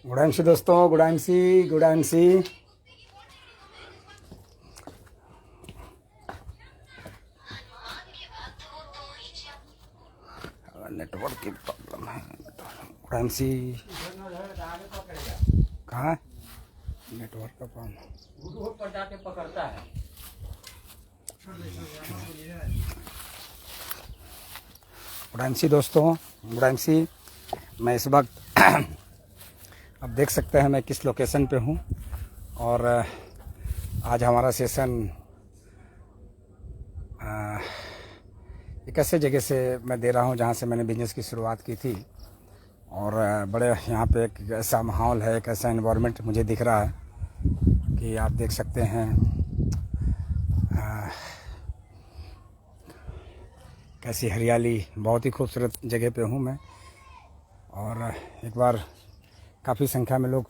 Good दोस्तों, good MC. Network की problem है। गुड एमसी कहाँ है? नेटवर्क का प्रॉब्लम पकड़ता है। गुड एमसी दोस्तों, गुड एमसी। मैं इस वक्त अब देख सकते हैं मैं किस लोकेशन पे हूँ और आज हमारा सेशन एक ऐसे जगह से मैं दे रहा हूँ जहाँ से मैंने बिजनेस की शुरुआत की थी और बड़े यहाँ पे एक ऐसा माहौल है, एक ऐसा एनवायरनमेंट मुझे दिख रहा है कि आप देख सकते हैं कैसी हरियाली। बहुत ही खूबसूरत जगह पे हूँ मैं और एक बार काफ़ी संख्या में लोग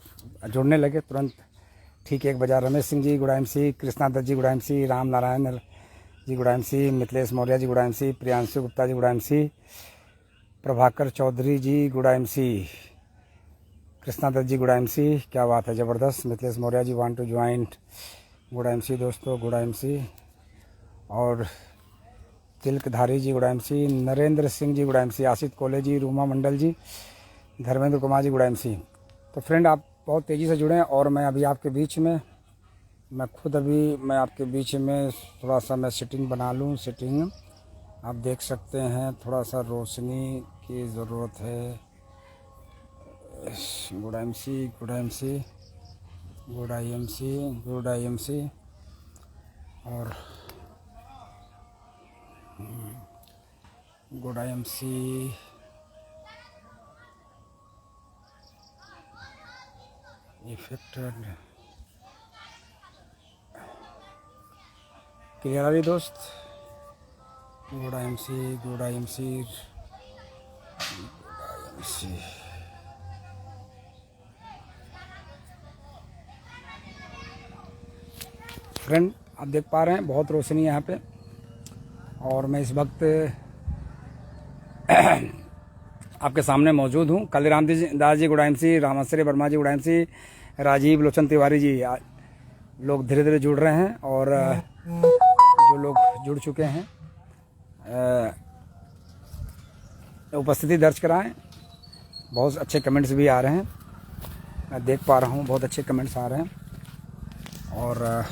जुड़ने लगे तुरंत। ठीक 1 बजा। Ramesh Singh ji good MC, Krishna Dutt ji good MC, Ram Narayan ji good MC, Mithilesh Maurya ji good MC, Priyanshu Gupta ji good MC, Prabhakar Chaudhary ji good MC, Krishna Dutt ji good MC. क्या बात है, ज़बरदस्त। Mithilesh Maurya ji want to join, good MC दोस्तों, गुड एमसी। और Tilakdhari ji good MC, Narendra Singh ji good MC, Ashit Kole ji, Ruma Mandal जी, धर्मेंद्र कुमार जी गुड एमसी। तो फ्रेंड, आप बहुत तेज़ी से जुड़ें और मैं अभी आपके बीच में मैं आपके बीच में थोड़ा सा मैं सेटिंग बना लूँ। सेटिंग आप देख सकते हैं, थोड़ा सा रोशनी की ज़रूरत है। Good MC, good MC, good I M C, good I M C. और गुड आई एम सी। इफेक्टेड क्लियर आ रही दोस्त? Good I M C, good I M C, good I M C. Friend, आप देख पा रहे हैं बहुत रोशनी है यहाँ पे और मैं इस वक्त आपके सामने मौजूद हूँ। कालीराम दास जी गुड एमसी, रामाश्री वर्मा जी गुड एमसी, राजीव लोचन तिवारी जी। लोग धीरे धीरे जुड़ रहे हैं और जो लोग जुड़ चुके हैं उपस्थिति दर्ज कराएं। बहुत अच्छे कमेंट्स भी आ रहे हैं, मैं देख पा रहा हूँ, बहुत अच्छे कमेंट्स आ रहे हैं। और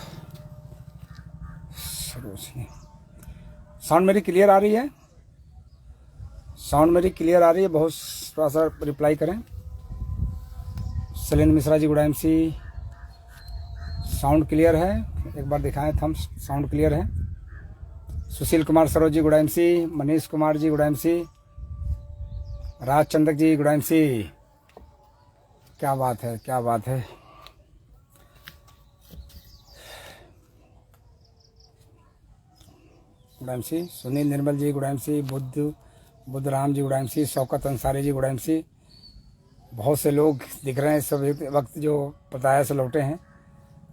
साउंड मेरी क्लियर आ रही है? साउंड मेरी क्लियर आ रही है? बहुत थोड़ा सा रिप्लाई करें। Shailendra Mishra ji good MC, sound clear है? एक बार दिखाएं थम्स, साउंड क्लियर है। Sushil Kumar Saroj ji good MC, Manish Kumar ji good MC, Raj Chandrak ji good MC. क्या बात है, क्या बात है। Good MC. Sunil Nirmal ji good MC, Buddhram ji good MC, Shaukat Ansari ji good MC. बहुत से लोग दिख रहे हैं इस वक्त जो पताया से लौटे हैं।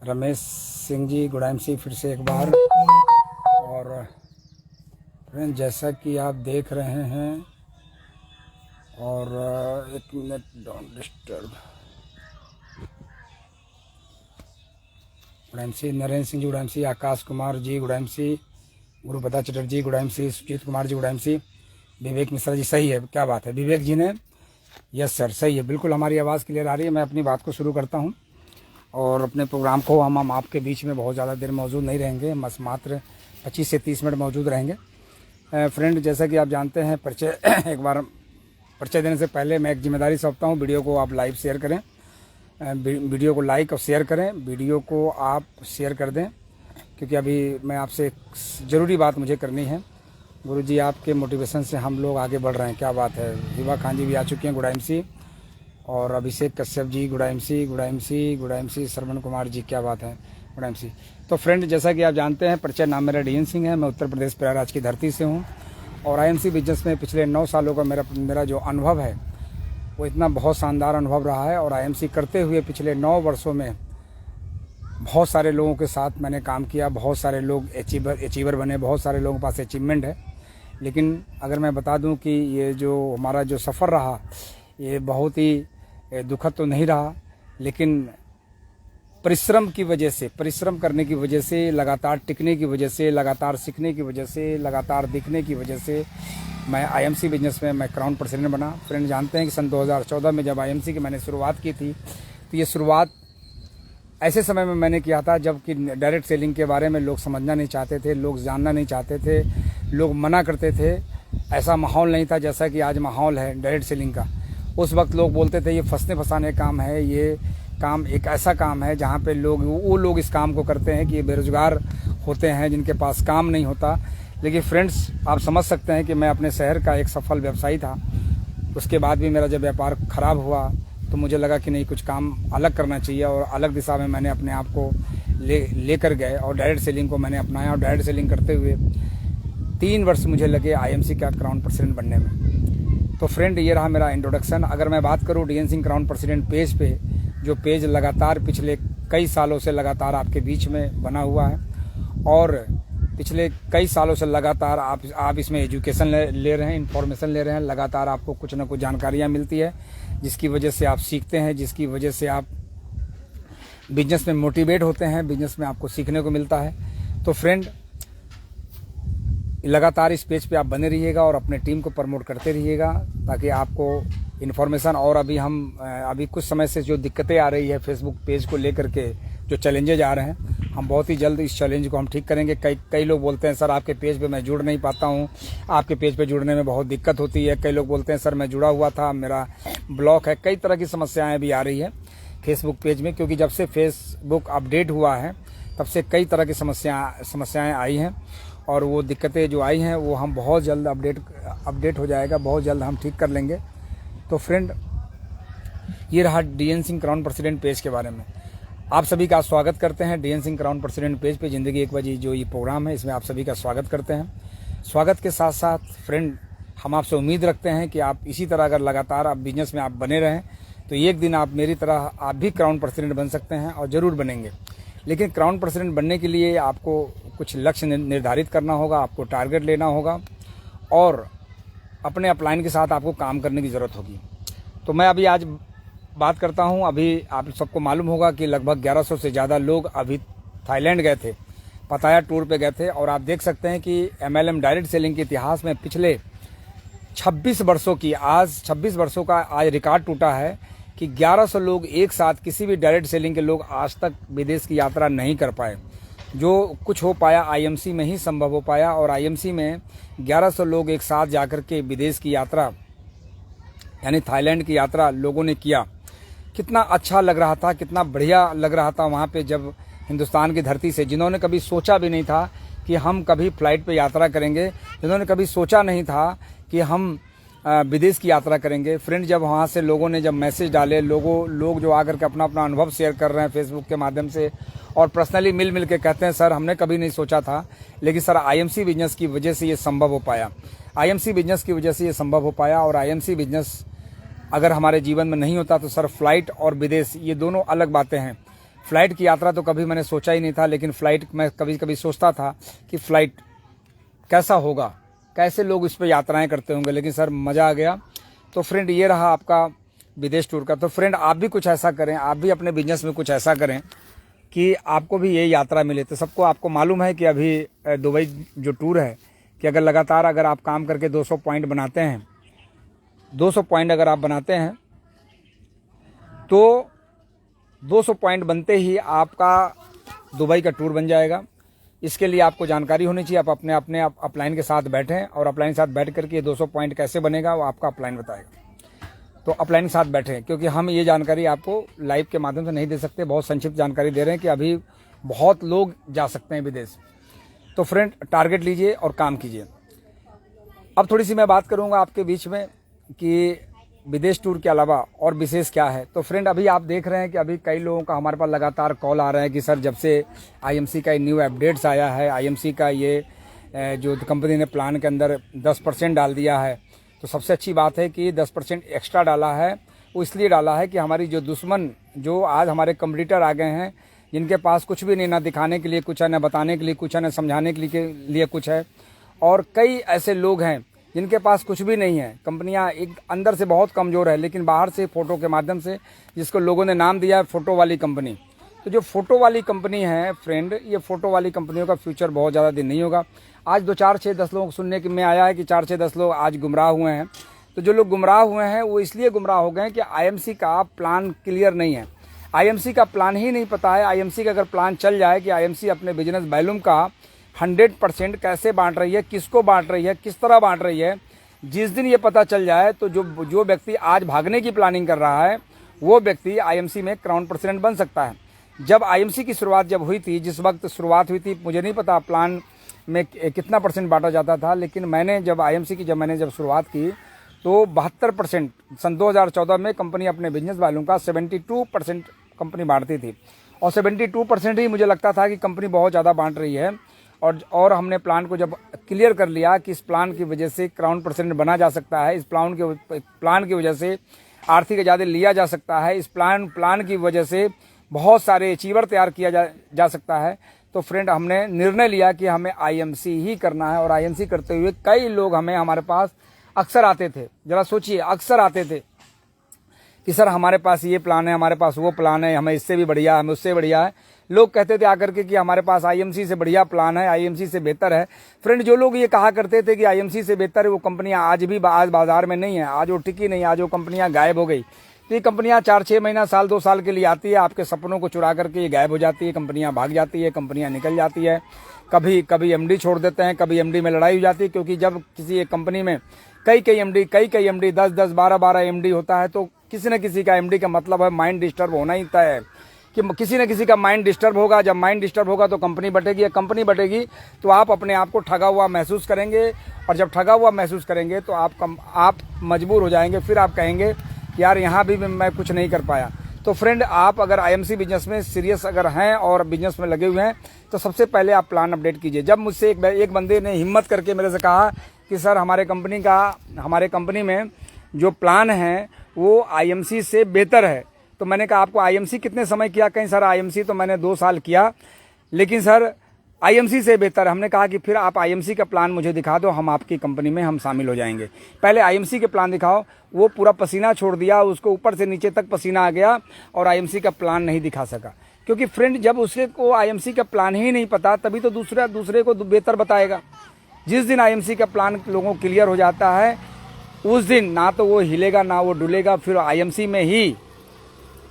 रमेश सिंह जी गुड एमसी फिर से एक बार। और फ्रेंड, जैसा कि आप देख रहे हैं और 1 minute, don't disturb. Good MC, Narendra Singh ji good MC, Akash Kumar ji good MC, Guruprasad Chatterjee good MC, Sujit Kumar ji good MC, Vivek Mishra ji. सही है, क्या बात है विवेक जी ने, यस सर, सही है, बिल्कुल हमारी आवाज़ क्लियर आ रही है। मैं अपनी बात को शुरू करता हूं और अपने प्रोग्राम को हम आपके बीच में बहुत ज़्यादा देर मौजूद नहीं रहेंगे, मात्र 25 से 30 मिनट मौजूद रहेंगे। फ्रेंड, जैसा कि आप जानते हैं, परिचय एक बार परिचय देने से पहले मैं एक जिम्मेदारी सौंपता हूँ। वीडियो को आप लाइव शेयर करें, वीडियो को लाइक और शेयर करें, वीडियो को आप शेयर कर दें, क्योंकि अभी मैं आपसे एक ज़रूरी बात मुझे करनी है। गुरुजी, आपके मोटिवेशन से हम लोग आगे बढ़ रहे हैं। क्या बात है। हिबा खान जी भी आ चुके हैं, गुड एमसी। और Abhishek Kashyap ji good MC, good MC, good MC. Shravan Kumar ji, क्या बात है, गुड एमसी। तो फ्रेंड, जैसा कि आप जानते हैं, परिचय, नाम मेरा डीएन सिंह है। मैं उत्तर प्रदेश प्रयागराज की धरती से हूँ और आईएमसी बिजनेस में पिछले 9 सालों का मेरा जो अनुभव है वो इतना बहुत शानदार अनुभव रहा है। और आईएमसी करते हुए पिछले 9 वर्षों में बहुत सारे लोगों के साथ मैंने काम किया, बहुत सारे लोग अचीवर बने, बहुत सारे लोगों के पास अचीवमेंट है। लेकिन अगर मैं बता दूं कि ये जो हमारा जो सफ़र रहा, ये बहुत ही दुखद तो नहीं रहा, लेकिन परिश्रम की वजह से, परिश्रम करने की वजह से, लगातार टिकने की वजह से, लगातार सीखने की वजह से, लगातार दिखने की वजह से मैं आईएमसी बिजनेस में मैं क्राउन प्रेसिडेंट बना। फ्रेंड जानते हैं कि सन 2014 में जब आईएमसी की मैंने शुरुआत की थी, तो ये शुरुआत ऐसे समय में मैंने किया था जबकि डायरेक्ट सेलिंग के बारे में लोग समझना नहीं चाहते थे, लोग जानना नहीं चाहते थे, लोग मना करते थे। ऐसा माहौल नहीं था जैसा कि आज माहौल है डायरेक्ट सेलिंग का। उस वक्त लोग बोलते थे ये फंसने फंसाने काम है, ये काम एक ऐसा काम है जहाँ पे वो लोग इस काम को करते हैं कि ये बेरोजगार होते हैं जिनके पास काम नहीं होता। लेकिन फ्रेंड्स, आप समझ सकते हैं कि मैं अपने शहर का एक सफल व्यवसायी था। उसके बाद भी मेरा जब व्यापार ख़राब हुआ तो मुझे लगा कि नहीं, कुछ काम अलग करना चाहिए, और अलग दिशा में मैंने अपने आप को लेकर गए और डायरेक्ट सेलिंग को मैंने अपनाया। और डायरेक्ट सेलिंग करते हुए 3 वर्ष मुझे लगे आईएमसी का क्राउन प्रेसिडेंट बनने में। तो फ्रेंड, ये रहा मेरा इंट्रोडक्शन। अगर मैं बात करूँ D N Singh crown president page पे, जो पेज लगातार पिछले कई सालों से लगातार आपके बीच में बना हुआ है, और पिछले कई सालों से लगातार आप इसमें एजुकेशन ले रहे हैं, इन्फॉर्मेशन ले रहे हैं। लगातार आपको कुछ ना कुछ जानकारियाँ मिलती है जिसकी वजह से आप सीखते हैं, जिसकी वजह से आप बिजनेस में मोटिवेट होते हैं, बिजनेस में आपको सीखने को मिलता है। तो फ्रेंड, लगातार इस पेज पे आप बने रहिएगा और अपने टीम को प्रमोट करते रहिएगा ताकि आपको इन्फॉर्मेशन। और अभी कुछ समय से जो दिक्कतें आ रही है फेसबुक पेज को लेकर के, जो चैलेंजेज आ रहे हैं, हम बहुत ही जल्द इस चैलेंज को हम ठीक करेंगे। कई लोग बोलते हैं सर आपके पेज पे मैं जुड़ नहीं पाता हूँ, आपके पेज पे जुड़ने में बहुत दिक्कत होती है। कई लोग बोलते हैं सर मैं जुड़ा हुआ था, मेरा ब्लॉक है। कई तरह की समस्याएं भी आ रही है फेसबुक पेज में, क्योंकि जब से फेसबुक अपडेट हुआ है तब से कई तरह की समस्याएँ आई हैं, और वो दिक्कतें जो आई हैं वो हम बहुत जल्द अपडेट हो जाएगा, बहुत जल्द हम ठीक कर लेंगे। तो फ्रेंड, ये रहा D N Singh crown president page के बारे में। आप सभी का स्वागत करते हैं D N Singh crown president page पे। ज़िंदगी एक वजह जो ये प्रोग्राम है, इसमें आप सभी का स्वागत करते हैं। स्वागत के साथ साथ फ्रेंड, हम आपसे उम्मीद रखते हैं कि आप इसी तरह अगर लगातार आप बिजनेस में आप बने रहें तो एक दिन आप मेरी तरह आप भी क्राउन प्रेसिडेंट बन सकते हैं, और ज़रूर बनेंगे। लेकिन क्राउन प्रेसिडेंट बनने के लिए आपको कुछ लक्ष्य निर्धारित करना होगा, आपको टारगेट लेना होगा, और अपने अपलाइन के साथ आपको काम करने की ज़रूरत होगी। तो मैं अभी आज बात करता हूं। अभी आप सबको मालूम होगा कि लगभग 1100 से ज़्यादा लोग अभी थाईलैंड गए थे, पताया टूर पे गए थे। और आप देख सकते हैं कि एमएलएम डायरेक्ट सेलिंग के इतिहास में पिछले 26 वर्षों का आज रिकॉर्ड टूटा है कि 1100 लोग एक साथ, किसी भी डायरेक्ट सेलिंग के लोग आज तक विदेश की यात्रा नहीं कर पाए। जो कुछ हो पाया आईएमसी में ही संभव हो पाया, और आईएमसी में 1100 लोग एक साथ जाकर के विदेश की यात्रा यानी थाईलैंड की यात्रा लोगों ने किया। कितना अच्छा लग रहा था, कितना बढ़िया लग रहा था वहाँ पे, जब हिंदुस्तान की धरती से, जिन्होंने कभी सोचा भी नहीं था कि हम कभी फ्लाइट पे यात्रा करेंगे, जिन्होंने कभी सोचा नहीं था कि हम विदेश की यात्रा करेंगे। फ्रेंड, जब वहाँ से लोगों ने जब मैसेज डाले, लोग जो आकर के अपना अपना अनुभव शेयर कर रहे हैं फेसबुक के माध्यम से, और पर्सनली मिल के कहते हैं सर हमने कभी नहीं सोचा था, लेकिन सर आईएमसी बिजनेस की वजह से ये संभव हो पाया। आईएमसी बिजनेस की वजह से ये संभव हो पाया। और आईएमसी बिजनेस अगर हमारे जीवन में नहीं होता तो सर फ्लाइट और विदेश ये दोनों अलग बातें हैं। फ्लाइट की यात्रा तो कभी मैंने सोचा ही नहीं था, लेकिन फ्लाइट मैं कभी कभी सोचता था कि फ्लाइट कैसा होगा, कैसे लोग इस पर यात्राएं करते होंगे, लेकिन सर मज़ा आ गया। तो फ्रेंड, ये रहा आपका विदेश टूर का। तो फ्रेंड, आप भी कुछ ऐसा करें, आप भी अपने बिजनेस में कुछ ऐसा करें कि आपको भी ये यात्रा मिले। तो सबको आपको मालूम है कि अभी दुबई जो टूर है, कि अगर लगातार अगर आप काम करके 200 पॉइंट बनाते हैं, 200 पॉइंट अगर आप बनाते हैं तो 200 पॉइंट बनते ही आपका दुबई का टूर बन जाएगा। इसके लिए आपको जानकारी होनी चाहिए। आप अपने अपलाइन के साथ बैठें, और अपलाइन के साथ बैठ करके ये 200 पॉइंट कैसे बनेगा वो आपका अपलाइन बताएगा। तो अपलाइन के साथ बैठें, क्योंकि हम ये जानकारी आपको लाइव के माध्यम से नहीं दे सकते, बहुत संक्षिप्त जानकारी दे रहे हैं कि अभी बहुत लोग जा सकते हैं विदेश। तो फ्रेंड, टारगेट लीजिए और काम कीजिए। अब थोड़ी सी मैं बात करूंगा आपके बीच में कि विदेश टूर के अलावा और विशेष क्या है। तो फ्रेंड, अभी आप देख रहे हैं कि अभी कई लोगों का हमारे पास लगातार कॉल आ रहा है कि सर जब से आईएमसी का न्यू अपडेट्स आया है, आईएमसी का ये जो कंपनी ने प्लान के अंदर 10% डाल दिया है, तो सबसे अच्छी बात है कि 10% एक्स्ट्रा डाला है। वो इसलिए डाला है कि हमारी जो दुश्मन, जो आज हमारे कंपटीटर आ गए हैं, जिनके पास कुछ भी नहीं, ना दिखाने के लिए कुछ है, ना बताने के लिए कुछ है, ना समझाने के लिए कुछ है, और कई ऐसे लोग हैं जिनके पास कुछ भी नहीं है, कंपनियां एक अंदर से बहुत कमज़ोर है लेकिन बाहर से फ़ोटो के माध्यम से, जिसको लोगों ने नाम दिया है फ़ोटो वाली कंपनी। तो जो फ़ोटो वाली कंपनी है फ्रेंड, ये फ़ोटो वाली कंपनियों का फ्यूचर बहुत ज़्यादा दिन नहीं होगा। आज 2 4 6 10 लोग सुनने में आया है कि 4 6 10 लोग आज गुमराह हुए हैं। तो जो लोग गुमराह हुए हैं वो इसलिए गुमराह हो गए हैं कि आईएमसी का प्लान क्लियर नहीं है। आईएमसी का प्लान ही नहीं पता है। आईएमसी का अगर प्लान चल जाए कि आईएमसी अपने बिजनेस वॉल्यूम का 100% कैसे बांट रही है, किसको बांट रही है, किस तरह बांट रही है, जिस दिन ये पता चल जाए तो जो व्यक्ति आज भागने की प्लानिंग कर रहा है वो व्यक्ति आईएमसी में क्राउन प्रेसिडेंट बन सकता है। जब आईएमसी की शुरुआत जब हुई थी, जिस वक्त शुरुआत हुई थी, मुझे नहीं पता प्लान में कितना % बांटा जाता था, लेकिन मैंने जब आईएमसी की जब शुरुआत की तो 72% सन 2014 में कंपनी अपने बिजनेस वालों का 72% कंपनी बांटती थी। और 72% ही मुझे लगता था कि कंपनी बहुत ज़्यादा बांट रही है। और हमने प्लान को जब क्लियर कर लिया कि इस प्लान की वजह से क्राउन प्रेसिडेंट बना जा सकता है, इस प्लान की वजह से आर्थिक आज़ादी लिया जा सकता है, इस प्लान की वजह से बहुत सारे अचीवर तैयार किया जा सकता है, तो फ्रेंड हमने निर्णय लिया कि हमें आईएमसी ही करना है। और आईएमसी करते हुए कई लोग हमारे पास अक्सर आते थे, जरा सोचिए, अक्सर आते थे कि सर हमारे पास ये प्लान है, हमारे पास वो प्लान है, हमें इससे भी बढ़िया, हमें उससे बढ़िया है। लोग कहते थे आकर के कि हमारे पास आईएमसी से बढ़िया प्लान है, आईएमसी से बेहतर है। फ्रेंड, जो लोग ये कहा करते थे कि आईएमसी से बेहतर है, वो कंपनियां आज बाजार में नहीं है, आज वो टिकी नहीं, आज वो कंपनियां गायब हो गई। तो ये कंपनियां 4 6 महीना, साल 2 साल के लिए आती है, आपके सपनों को चुरा करके ये गायब हो जाती है, कंपनियां भाग जाती है, कंपनियां निकल जाती है। कभी एमडी छोड़ देते हैं, कभी एमडी में लड़ाई हो जाती है, क्योंकि जब किसी एक कंपनी में कई एमडी 10 12 एमडी होता है तो किसी न किसी का एमडी का मतलब है माइंड डिस्टर्ब होना ही तय है कि किसी न किसी का माइंड डिस्टर्ब होगा। जब माइंड डिस्टर्ब होगा तो कंपनी बटेगी, कंपनी बटेगी तो आप अपने आप को ठगा हुआ महसूस करेंगे। और जब ठगा हुआ महसूस करेंगे तो आप मजबूर हो जाएंगे, फिर आप कहेंगे कि यार यहाँ भी मैं कुछ नहीं कर पाया। तो फ्रेंड, आप अगर आईएमसी बिजनेस में सीरियस अगर हैं और बिजनेस में लगे हुए हैं तो सबसे पहले आप प्लान अपडेट कीजिए। जब मुझसे एक बंदे ने हिम्मत करके मेरे से कहा कि सर हमारे कंपनी में जो प्लान है वो आईएमसी से बेहतर है, तो मैंने कहा आपको आईएमसी कितने समय किया? कहीं सर आईएमसी तो मैंने 2 साल किया, लेकिन सर आईएमसी से बेहतर। हमने कहा कि फिर आप आईएमसी का प्लान मुझे दिखा दो, हम आपकी कंपनी में हम शामिल हो जाएंगे। पहले आईएमसी के प्लान दिखाओ। वो पूरा पसीना छोड़ दिया, उसको ऊपर से नीचे तक पसीना आ गया और आईएमसी का प्लान नहीं दिखा सका। क्योंकि फ्रेंड, जब उसके को आईएमसी का प्लान ही नहीं पता तभी तो दूसरे को बेहतर बताएगा। जिस दिन आईएमसी का प्लान लोगों को क्लियर हो जाता है उस दिन ना तो वो हिलेगा ना वो डुलेगा। फिर आईएमसी में ही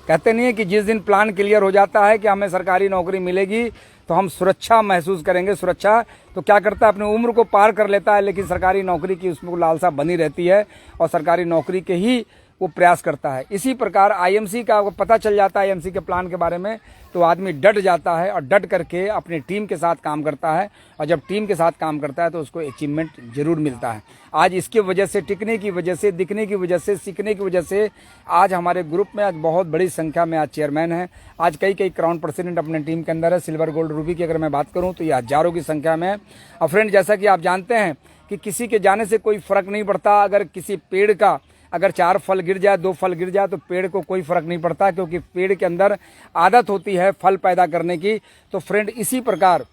कहते नहीं है कि जिस दिन प्लान क्लियर हो जाता है कि हमें सरकारी नौकरी मिलेगी तो हम सुरक्षा महसूस करेंगे। सुरक्षा तो क्या करता है, अपनी उम्र को पार कर लेता है, लेकिन सरकारी नौकरी की उसमें लालसा बनी रहती है और सरकारी नौकरी के ही वो प्रयास करता है। इसी प्रकार आईएमसी का पता चल जाता है आईएमसी के प्लान के बारे में तो आदमी डट जाता है और डट करके अपनी टीम के साथ काम करता है। और जब टीम के साथ काम करता है तो उसको अचीवमेंट जरूर मिलता है। आज इसकी वजह से, टिकने की वजह से, दिखने की वजह से, सीखने की वजह से आज हमारे ग्रुप में आज बहुत बड़ी संख्या में आज चेयरमैन हैं। आज कई क्राउन प्रेसिडेंट अपने टीम के अंदर है। सिल्वर गोल्ड रूबी की अगर मैं बात करूँ तो ये हजारों की संख्या में है। और फ्रेंड, जैसा कि आप जानते हैं कि किसी के जाने से कोई फर्क नहीं पड़ता। अगर किसी पेड़ का अगर 4 फल गिर जाए, 2 फल गिर जाए तो पेड़ को कोई फर्क नहीं पड़ता, क्योंकि पेड़ के अंदर आदत होती है फल पैदा करने की। तो फ्रेंड, इसी प्रकार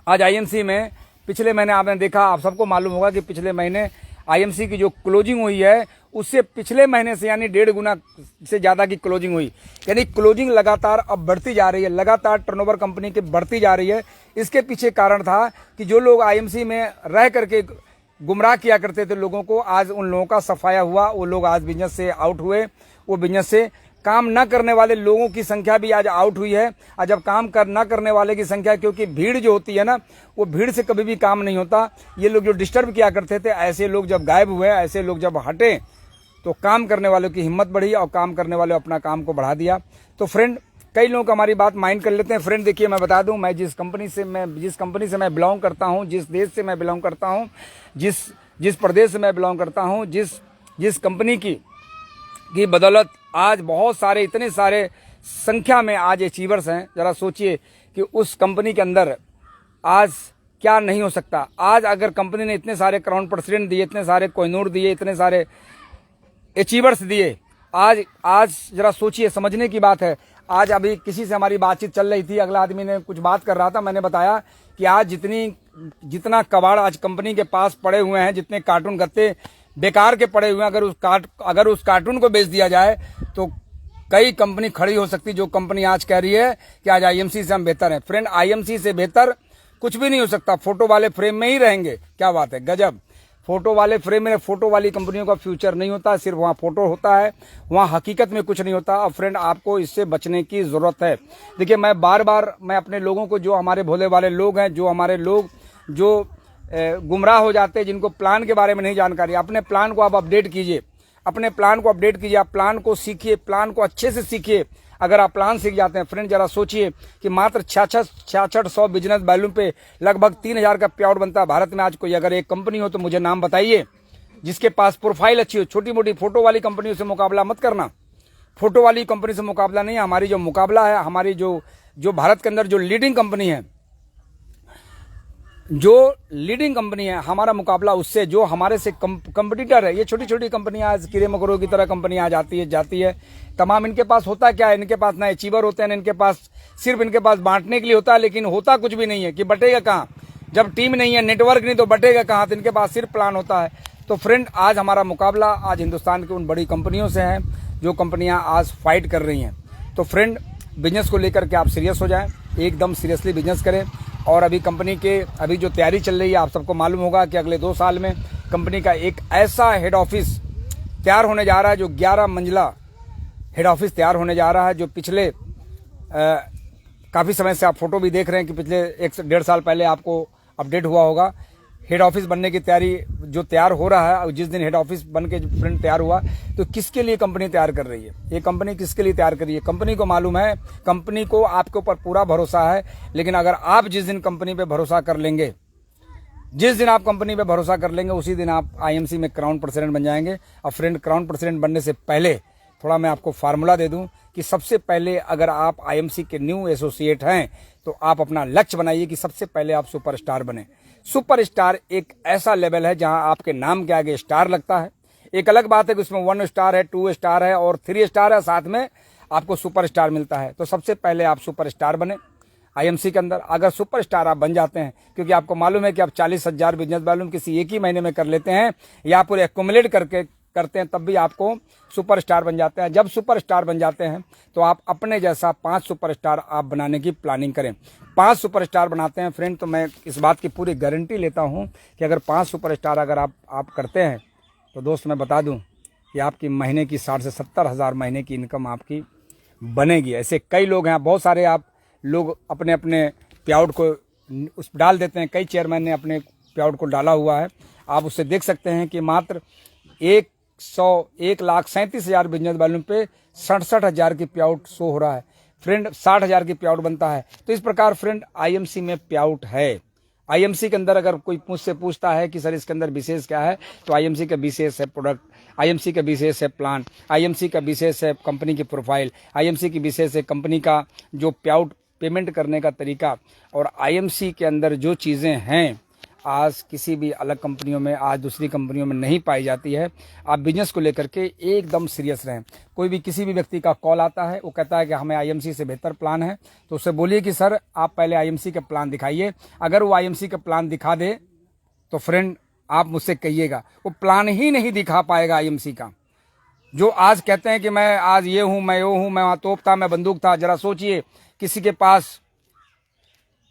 आज आईएमसी में पिछले महीने आपने देखा, आप सबको मालूम होगा कि पिछले महीने आईएमसी की जो क्लोजिंग हुई है उससे पिछले महीने से यानी 1.5 गुना से ज़्यादा की क्लोजिंग हुई। यानी क्लोजिंग लगातार अब बढ़ती जा रही है, लगातार टर्नओवर कंपनी की बढ़ती जा रही है। इसके पीछे कारण था कि जो लोग आईएमसी में रह करके गुमराह किया करते थे लोगों को, आज उन लोगों का सफाया हुआ। वो लोग आज बिजनेस से आउट हुए, वो बिजनेस से काम न करने वाले लोगों की संख्या भी आज आउट हुई है। और जब काम न करने वाले की संख्या, क्योंकि भीड़ जो होती है ना, वो भीड़ से कभी भी काम नहीं होता। ये लोग जो डिस्टर्ब किया करते थे, ऐसे लोग जब गायब हुए, ऐसे लोग जब हटे तो काम करने वालों की हिम्मत बढ़ी और काम करने वाले अपना काम को बढ़ा दिया। तो फ्रेंड, कई लोग हमारी बात माइंड कर लेते हैं। फ्रेंड देखिए, मैं बता दूं, मैं जिस कंपनी से मैं बिलोंग करता हूं, जिस देश से मैं बिलोंग करता हूं, जिस प्रदेश से मैं बिलोंग करता हूं, जिस कंपनी की बदौलत आज बहुत सारे, इतने सारे संख्या में आज अचीवर्स हैं। जरा सोचिए कि उस कंपनी के अंदर आज क्या नहीं हो सकता। आज अगर कंपनी ने इतने सारे क्राउन प्रेसिडेंट दिए, इतने सारे कोहिनूर दिए, इतने सारे अचीवर्स दिए, आज जरा सोचिए, समझने की बात है। आज अभी किसी से हमारी बातचीत चल रही थी, अगला आदमी ने कुछ बात कर रहा था, मैंने बताया कि आज जितना कबाड़ आज कंपनी के पास पड़े हुए हैं, जितने कार्टून गत्ते बेकार के पड़े हुए हैं, अगर उस कार्टून को बेच दिया जाए तो कई कंपनी खड़ी हो सकती, जो कंपनी आज कह रही है कि आज आईएमसी से हम बेहतर हैं। फ्रेंड, आईएमसी से बेहतर कुछ भी नहीं हो सकता। फोटो वाले फ्रेम में ही रहेंगे। क्या बात है, गजब। फोटो वाले फ्रेम में, फोटो वाली कंपनियों का फ्यूचर नहीं होता, सिर्फ वहाँ फोटो होता है, वहाँ हकीकत में कुछ नहीं होता। अब फ्रेंड, आपको इससे बचने की जरूरत है। देखिए, मैं बार बार अपने लोगों को, जो हमारे भोले वाले लोग हैं, जो हमारे लोग जो गुमराह हो जाते हैं, जिनको प्लान के बारे में नहीं जानकारी, अपने प्लान को आप अपडेट कीजिए, अपने प्लान को अपडेट कीजिए, आप प्लान को सीखिए, प्लान को अच्छे से सीखिए। अगर आप प्लान सीख जाते हैं फ्रेंड, जरा सोचिए कि मात्र 6600 बिजनेस वैल्यूम पे लगभग 3000 का पे आउट बनता है भारत में। आज कोई अगर एक कंपनी हो तो मुझे नाम बताइए जिसके पास प्रोफाइल अच्छी हो। छोटी मोटी फोटो वाली कंपनियों से मुकाबला मत करना, फोटो वाली कंपनी से मुकाबला नहीं है। हमारी जो मुकाबला है, हमारी जो भारत के अंदर जो लीडिंग कंपनी है, हमारा मुकाबला उससे, जो हमारे से कंपटीटर है। ये छोटी छोटी कंपनियां आज कीड़े मकोड़ों की तरह कंपनियां आ जाती है। तमाम इनके पास होता क्या है, इनके पास ना अचीवर होते हैं, इनके पास सिर्फ इनके पास बांटने के लिए होता है, लेकिन होता कुछ भी नहीं है। कि बटेगा कहाँ, जब टीम नहीं है, नेटवर्क नहीं, तो बटेगा कहाँ। तो इनके पास सिर्फ प्लान होता है। तो फ्रेंड, आज हमारा मुकाबला आज हिंदुस्तान की उन बड़ी कंपनियों से है जो कंपनियां आज फाइट कर रही हैं। तो फ्रेंड, बिजनेस को लेकर के आप सीरियस हो जाएं, एकदम सीरियसली बिजनेस करें। और अभी कंपनी के अभी जो तैयारी चल रही है, आप सबको मालूम होगा कि अगले 2 साल में कंपनी का एक ऐसा हेड ऑफिस तैयार होने जा रहा है, जो 11 मंजिला हेड ऑफिस तैयार होने जा रहा है। जो पिछले काफ़ी समय से आप फोटो भी देख रहे हैं कि पिछले 1 से 1.5 साल पहले आपको अपडेट हुआ होगा। हेड ऑफिस बनने की तैयारी जो तैयार हो रहा है, और जिस दिन हेड ऑफिस बन के फ्रेंड तैयार हुआ, तो किसके लिए कंपनी तैयार कर रही है, ये कंपनी किसके लिए तैयार कर रही है। कंपनी को मालूम है, कंपनी को आपके ऊपर पूरा भरोसा है। लेकिन अगर आप जिस दिन कंपनी पे भरोसा कर लेंगे, जिस दिन आप कंपनी पे भरोसा कर लेंगे, उसी दिन आप आईएमसी में क्राउन प्रेसिडेंट बन जाएंगे। और फ्रेंड, क्राउन प्रेसिडेंट बनने से पहले थोड़ा मैं आपको फार्मूला दे दूं कि सबसे पहले अगर आप आईएमसी के न्यू एसोसिएट हैं, तो आप अपना लक्ष्य बनाइए कि सबसे पहले आप सुपरस्टार बने। सुपरस्टार एक ऐसा लेवल है जहां आपके नाम के आगे स्टार लगता है। एक अलग बात है कि उसमें 1 स्टार है, 2 स्टार है और 3 स्टार है, साथ में आपको सुपरस्टार मिलता है। तो सबसे पहले आप सुपरस्टार बने आईएमसी के अंदर। अगर सुपरस्टार आप बन जाते हैं, क्योंकि आपको मालूम है कि आप 40,000 बिजनेस वैल्यूम किसी एक ही महीने में कर लेते हैं, या पूरे एक्यूमुलेट करते हैं, तब भी आपको सुपरस्टार बन जाते हैं। जब सुपरस्टार बन जाते हैं, तो आप अपने जैसा 5 सुपरस्टार आप बनाने की प्लानिंग करें। 5 सुपरस्टार बनाते हैं फ्रेंड, तो मैं इस बात की पूरी गारंटी लेता हूं कि अगर 5 सुपरस्टार अगर आप करते हैं, तो दोस्त मैं बता दूं कि आपकी महीने की 60 से 70 हज़ार महीने की इनकम आपकी बनेगी। ऐसे कई लोग हैं, बहुत सारे आप लोग अपने अपने पे आउट को उस डाल देते हैं। कई चेयरमैन ने अपने पे आउट को डाला हुआ है। आप उससे देख सकते हैं कि मात्र 1,37,000 बिजनेस वैल्यूम पे 67,000 की पे आउट शो हो रहा है फ्रेंड। 60,000 की पे आउट बनता है। तो इस प्रकार फ्रेंड, आईएमसी में पे आउट है। आईएमसी के अंदर अगर कोई मुझसे पूछता है कि सर इसके अंदर विशेष क्या है, तो आईएमसी का विशेष है प्रोडक्ट, आईएमसी का विशेष है प्लान, आईएमसी का विशेष है कंपनी की प्रोफाइल, आईएमसी की विशेष है कंपनी का जो पे आउट पेमेंट करने का तरीका। और आईएमसी के अंदर जो चीज़ें हैं, आज किसी भी अलग कंपनियों में, आज दूसरी कंपनियों में नहीं पाई जाती है। आप बिजनेस को लेकर के एकदम सीरियस रहें। कोई भी किसी भी व्यक्ति का कॉल आता है, वो कहता है कि हमें आईएमसी से बेहतर प्लान है, तो उससे बोलिए कि सर आप पहले आईएमसी का प्लान दिखाइए। अगर वो आईएमसी का प्लान दिखा दे, तो फ्रेंड आप मुझसे कहिएगा, वो प्लान ही नहीं दिखा पाएगा आईएमसी का। जो आज कहते हैं कि मैं आज ये हूँ, मैं वो हूँ, मैं वहाँ तोप था, मैं बंदूक था। जरा सोचिए, किसी के पास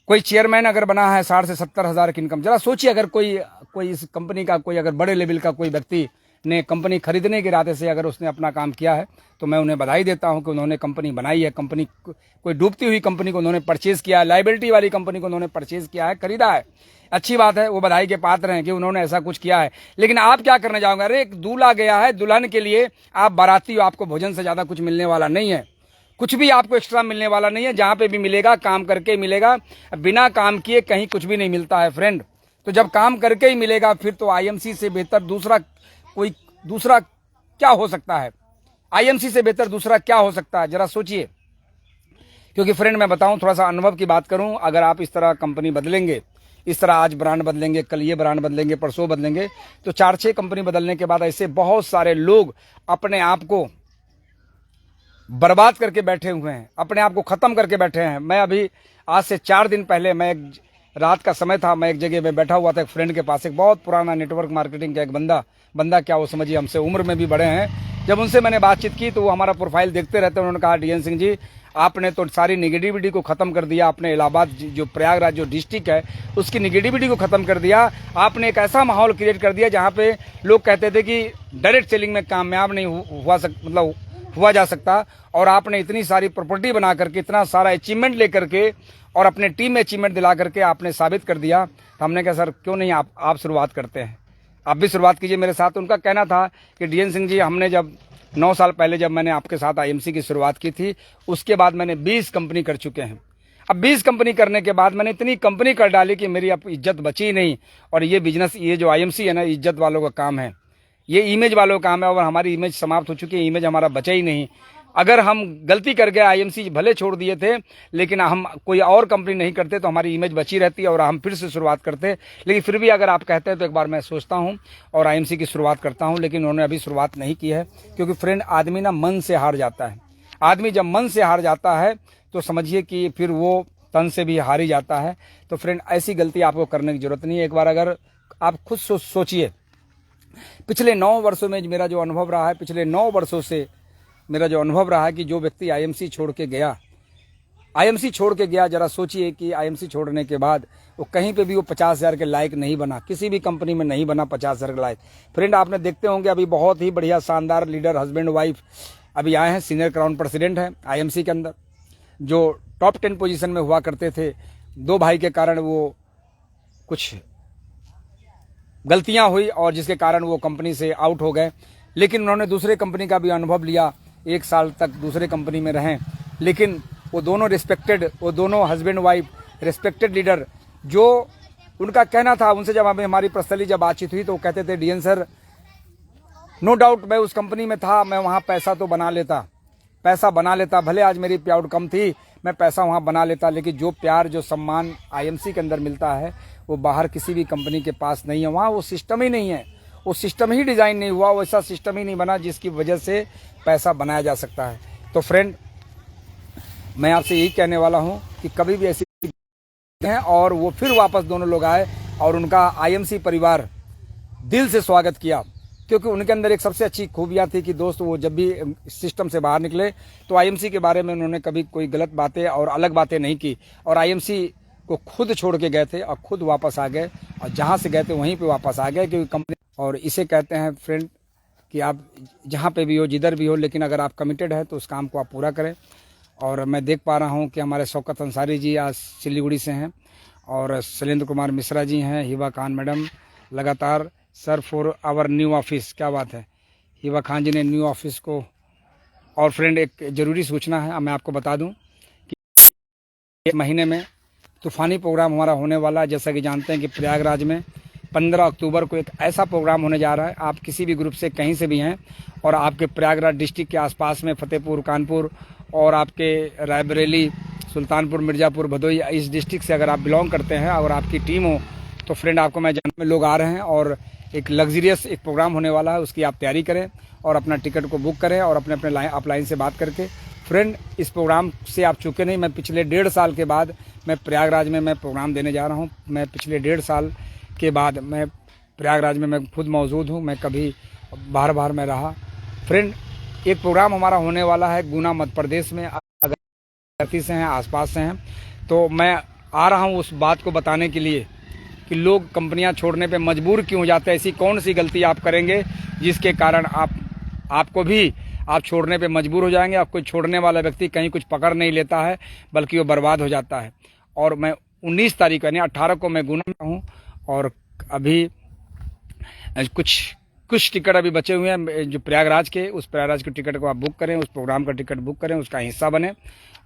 कोई चेयरमैन अगर बना है 60 से 70 हज़ार की इनकम, जरा सोचिए अगर कोई इस कंपनी का कोई अगर बड़े लेवल का कोई व्यक्ति ने कंपनी खरीदने के इरादे से अगर उसने अपना काम किया है, तो मैं उन्हें बधाई देता हूं कि उन्होंने कंपनी बनाई है। कंपनी कोई डूबती हुई कंपनी को उन्होंने परचेज किया है, लाइबिलिटी वाली कंपनी को उन्होंने परचेज किया है, खरीदा है। अच्छी बात है, वो बधाई के पात्र हैं कि उन्होंने ऐसा कुछ किया है। लेकिन आप क्या करने जाओगे? अरे एक दूल्हा गया है, दुल्हन के लिए आप बाराती हो, आपको भोजन से ज्यादा कुछ मिलने वाला नहीं है, कुछ भी आपको एक्स्ट्रा मिलने वाला नहीं है। जहां पे भी मिलेगा काम करके मिलेगा, बिना काम किए कहीं कुछ भी नहीं मिलता है फ्रेंड। तो जब काम करके ही मिलेगा, फिर तो आईएमसी से बेहतर दूसरा क्या हो सकता है? आईएमसी से बेहतर दूसरा क्या हो सकता है? जरा सोचिए। क्योंकि फ्रेंड मैं बताऊं, थोड़ा सा अनुभव की बात करूं, अगर आप इस तरह कंपनी बदलेंगे, इस तरह आज ब्रांड बदलेंगे, कल ये ब्रांड बदलेंगे, परसों बदलेंगे, तो 4-6 कंपनी बदलने के बाद ऐसे बहुत सारे लोग अपने आप को बर्बाद करके बैठे हुए हैं, अपने आप को खत्म करके बैठे हैं। मैं अभी आज से 4 दिन पहले मैं एक रात का समय था, मैं एक जगह पे बैठा हुआ था एक फ्रेंड के पास, एक बहुत पुराना नेटवर्क मार्केटिंग का एक बंदा क्या वो समझिए हमसे उम्र में भी बड़े हैं। जब उनसे मैंने बातचीत की तो वो हमारा प्रोफाइल देखते रहते हैं। उन्होंने कहा DN सिंह जी, आपने तो सारी निगेटिविटी को खत्म कर दिया, आपने इलाहाबाद जो प्रयागराज जो डिस्ट्रिक्ट है उसकी निगेटिविटी को खत्म कर दिया। आपने एक ऐसा माहौल क्रिएट कर दिया जहाँ पे लोग कहते थे कि डायरेक्ट सेलिंग में कामयाब नहीं हुआ जा सकता, और आपने इतनी सारी प्रॉपर्टी बना करके, इतना सारा अचीवमेंट लेकर के और अपने टीम में अचीवमेंट दिला करके आपने साबित कर दिया। तो हमने कहा सर क्यों नहीं आप शुरुआत करते हैं, आप भी शुरुआत कीजिए मेरे साथ। उनका कहना था कि DN सिंह जी, हमने जब 9 साल पहले जब मैंने आपके साथ IMC की शुरुआत की थी, उसके बाद मैंने 20 कंपनी कर चुके हैं। अब 20 कंपनी करने के बाद मैंने इतनी कंपनी कर डाली कि मेरी अब इज्जत बची नहीं। और ये बिजनेस, ये जो IMC है ना, इज्जत वालों का काम है, ये इमेज वालों का काम है, और हमारी इमेज समाप्त हो चुकी है, इमेज हमारा बचा ही नहीं। अगर हम गलती कर गए, IMC भले छोड़ दिए थे, लेकिन हम कोई और कंपनी नहीं करते तो हमारी इमेज बची रहती और हम फिर से शुरुआत करते। लेकिन फिर भी अगर आप कहते हैं तो एक बार मैं सोचता हूं और IMC की शुरुआत करता हूं, लेकिन उन्होंने अभी शुरुआत नहीं की है। क्योंकि फ्रेंड, आदमी ना मन से हार जाता है। आदमी जब मन से हार जाता है तो समझिए कि फिर वो तन से भी हार ही जाता है। तो फ्रेंड, ऐसी गलती आपको करने की जरूरत नहीं है। एक बार अगर आप खुद सोचिए, पिछले 9 वर्षों में मेरा जो अनुभव रहा है, पिछले 9 वर्षों से मेरा जो अनुभव रहा है कि जो व्यक्ति IMC छोड़ के गया, जरा सोचिए कि IMC छोड़ने के बाद वो कहीं पे भी वो 50,000 के लायक नहीं बना, किसी भी कंपनी में नहीं बना 50,000 के लायक। फ्रेंड, आपने देखते होंगे अभी बहुत ही बढ़िया शानदार लीडर, हस्बैंड वाइफ अभी आए हैं, सीनियर क्राउन प्रेसिडेंट है IMC के अंदर, जो टॉप 10 पोजीशन में हुआ करते थे। 2 भाई के कारण वो कुछ गलतियां हुई और जिसके कारण वो कंपनी से आउट हो गए। लेकिन उन्होंने दूसरे कंपनी का भी अनुभव लिया, 1 साल तक दूसरे कंपनी में रहें। लेकिन वो दोनों हस्बैंड वाइफ रिस्पेक्टेड लीडर, जो उनका कहना था, उनसे जब हमारी पर्सनली जब बातचीत हुई तो वो कहते थे, DN सर, नो डाउट मैं उस कंपनी में था, मैं वहाँ पैसा बना लेता, भले आज मेरी पे आउट कम थी, मैं पैसा वहाँ बना लेता, लेकिन जो प्यार, जो सम्मान IMC के अंदर मिलता है वो बाहर किसी भी कंपनी के पास नहीं है। वहाँ वो सिस्टम ही नहीं है, वो सिस्टम ही डिज़ाइन नहीं हुआ, वैसा सिस्टम ही नहीं बना जिसकी वजह से पैसा बनाया जा सकता है। तो फ्रेंड, मैं आपसे यही कहने वाला हूँ कि कभी भी ऐसी है और वो फिर वापस दोनों लोग आए और उनका IMC परिवार दिल से स्वागत किया। क्योंकि उनके अंदर एक सबसे अच्छी खूबियाँ थी कि दोस्त, वो जब भी सिस्टम से बाहर निकले तो IMC के बारे में उन्होंने कभी कोई गलत बातें और अलग बातें नहीं की, और IMC को खुद छोड़ के गए थे और खुद वापस आ गए, और जहाँ से गए थे वहीं पे वापस आ गए। क्योंकि कंपनी, और इसे कहते हैं फ्रेंड कि आप जहाँ पे भी हो, जिधर भी हो, लेकिन अगर आप कमिटेड है तो उस काम को आप पूरा करें। और मैं देख पा रहा हूँ कि हमारे शौकत अंसारी जी आज सिलीगुड़ी से हैं, और शैलेंद्र कुमार मिश्रा जी हैं, हिबा खान मैडम लगातार, sir for our new office, क्या बात है, हिबा खान जी ने न्यू ऑफिस को। और फ्रेंड, एक ज़रूरी सूचना है, मैं आपको बता दूं कि 1 महीने में तूफ़ानी प्रोग्राम हमारा होने वाला है। जैसा कि जानते हैं कि प्रयागराज में 15 अक्टूबर को एक ऐसा प्रोग्राम होने जा रहा है। आप किसी भी ग्रुप से कहीं से भी हैं और आपके प्रयागराज डिस्ट्रिक्ट के आसपास में फतेहपुर, कानपुर और आपके रायबरेली, सुल्तानपुर, मिर्ज़ापुर, भदोही, इस डिस्ट्रिक्ट से अगर आप बिलोंग करते हैं और आपकी टीम हो, तो फ्रेंड आपको मैं जानने में लोग आ रहे हैं और एक लग्जरियस एक प्रोग्राम होने वाला है। उसकी आप तैयारी करें और अपना टिकट को बुक करें और अपने अपलाइन से बात करके। फ्रेंड, इस प्रोग्राम से आप चूके नहीं, मैं पिछले 1.5 साल के बाद मैं प्रयागराज में मैं प्रोग्राम देने जा रहा हूँ। मैं पिछले 1.5 साल के बाद मैं प्रयागराज में मैं खुद मौजूद हूँ, मैं कभी बाहर में रहा। फ्रेंड, एक प्रोग्राम हमारा होने वाला है गुना मध्य प्रदेश में, अगर से हैं, आसपास से हैं, तो मैं आ रहा हूँ उस बात को बताने के लिए कि लोग कंपनियां छोड़ने पे मजबूर क्यों हो जाते हैं। ऐसी कौन सी गलती आप करेंगे जिसके कारण आपको भी आप छोड़ने पे मजबूर हो जाएंगे। आपको छोड़ने वाला व्यक्ति कहीं कुछ पकड़ नहीं लेता है, बल्कि वो बर्बाद हो जाता है। और मैं 19 तारीख यानी 18 को मैं गुना में हूँ, और अभी कुछ टिकट अभी बचे हुए हैं जो प्रयागराज के, उस प्रयागराज के टिकट को आप बुक करें, उस प्रोग्राम का टिकट बुक करें, उसका हिस्सा बने।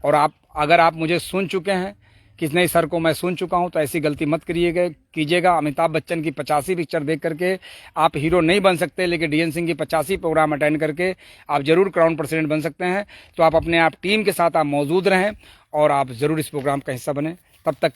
और अगर आप मुझे सुन चुके हैं कि नहीं सर को मैं सुन चुका हूं, तो ऐसी गलती मत कीजिएगा। अमिताभ बच्चन की 85 पिक्चर देख करके आप हीरो नहीं बन सकते, लेकिन DN सिंह की 85 प्रोग्राम अटेंड करके आप जरूर क्राउन प्रेसिडेंट बन सकते हैं। तो आप अपने टीम के साथ आप मौजूद रहें और आप जरूर इस प्रोग्राम का हिस्सा बने। तब तक